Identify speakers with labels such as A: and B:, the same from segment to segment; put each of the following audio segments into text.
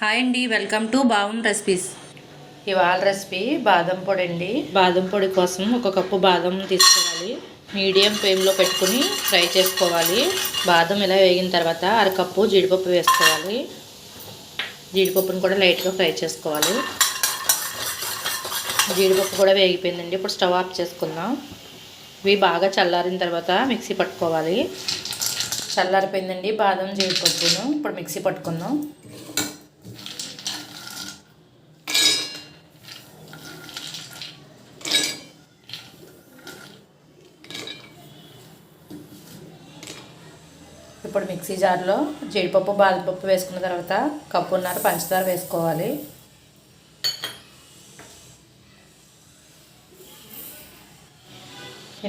A: Hi అండి, welcome to బావం recipes.
B: ఇవాళ recipe బాదం పొడి అండి. బాదం పొడి కోసం 1 కప్పు బాదం తీసుకోవాలి. మీడియం ఫ్లేమ్లో పెట్టుకుని ఫ్రై చేసుకోవాలి. బాదం ఇలా వేగిన తర్వాత 1/2 కప్పు జీడిపప్పు వేసుకోవాలి. జీడిపప్పును కూడా లైట్గా ఫ్రై చేసుకోవాలి. జీడిపప్పు కూడా వేగిపోయిందండి. ఇప్పుడు స్టవ్ ఆఫ్ చేసుకుందాం. ఇవి బాగా చల్లారిన తర్వాత మిక్సీ పట్టుకోవాలి. చల్లారిపోయిందండి బాదం జీడిపప్పును. ఇప్పుడు మిక్సీ పట్టుకుందాం. ఇప్పుడు మిక్సీ జార్లో జీడిపప్పు బాదం పప్పు వేసుకున్న తర్వాత కప్పున్నర పంచదార వేసుకోవాలి.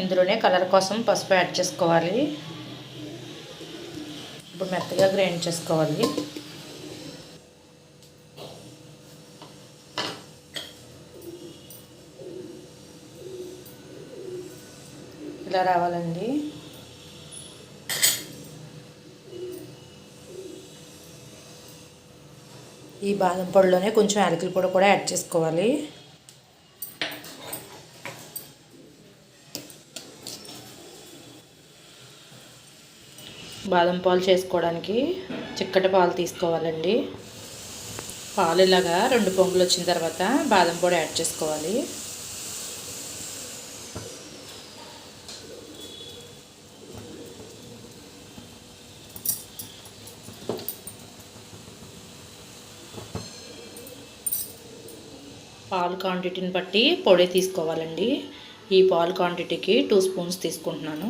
B: ఇందులోనే కలర్ కోసం పసుపు యాడ్ చేసుకోవాలి. ఇప్పుడు మెత్తగా గ్రైండ్ చేసుకోవాలి. ఇలా రావాలండి. ఈ బాదం పొడిలోనే కొంచెం యాలకుల పొడి కూడా యాడ్ చేసుకోవాలి. బాదం పాలు చేసుకోవడానికి చిక్కటి పాలు తీసుకోవాలండి. పాలు ఇలాగా 2 పొంగులు వచ్చిన తర్వాత బాదం పొడి యాడ్ చేసుకోవాలి. పాలు క్వాంటిటీని బట్టి పొడి తీసుకోవాలండి. ఈ పాలు క్వాంటిటీకి 2 స్పూన్స్ తీసుకుంటున్నాను.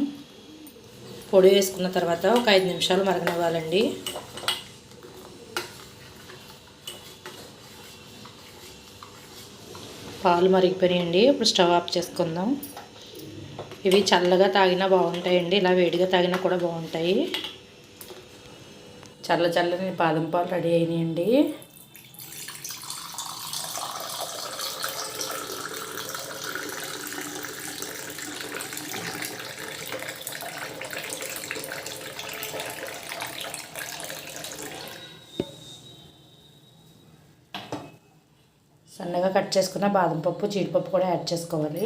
B: పొడి వేసుకున్న తర్వాత ఒక 5 నిమిషాలు మరగనివ్వాలండి. పాలు మరిగిపోయాయండి. ఇప్పుడు స్టవ్ ఆఫ్ చేసుకుందాం. ఇవి చల్లగా తాగినా బాగుంటాయండి, ఇలా వేడిగా తాగినా కూడా బాగుంటాయి. చల్లని బాదం పాలు రెడీ అయినాయండి. సన్నగా కట్ చేసుకున్న బాదం పప్పు జీడిపప్పు కూడా యాడ్ చేసుకోవాలి.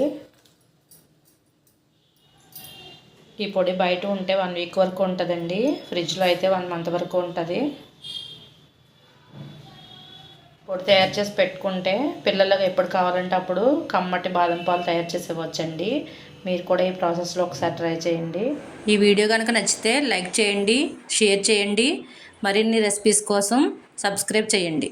B: ఈ పొడి బయట ఉంటే 1 వీక్ వరకు ఉంటుందండి. ఫ్రిడ్జ్లో అయితే 1 మంత్ వరకు ఉంటుంది. పొడి తయారు చేసి పెట్టుకుంటే పిల్లలకు ఎప్పుడు కావాలంటే అప్పుడు కమ్మటి బాదం పాలు తయారు చేసి ఇవ్వచ్చండి. మీరు కూడా ఈ ప్రాసెస్లో ఒకసారి ట్రై చేయండి.
A: ఈ వీడియో కనుక నచ్చితే లైక్ చేయండి, షేర్ చేయండి. మరిన్ని రెసిపీస్ కోసం సబ్స్క్రైబ్ చేయండి.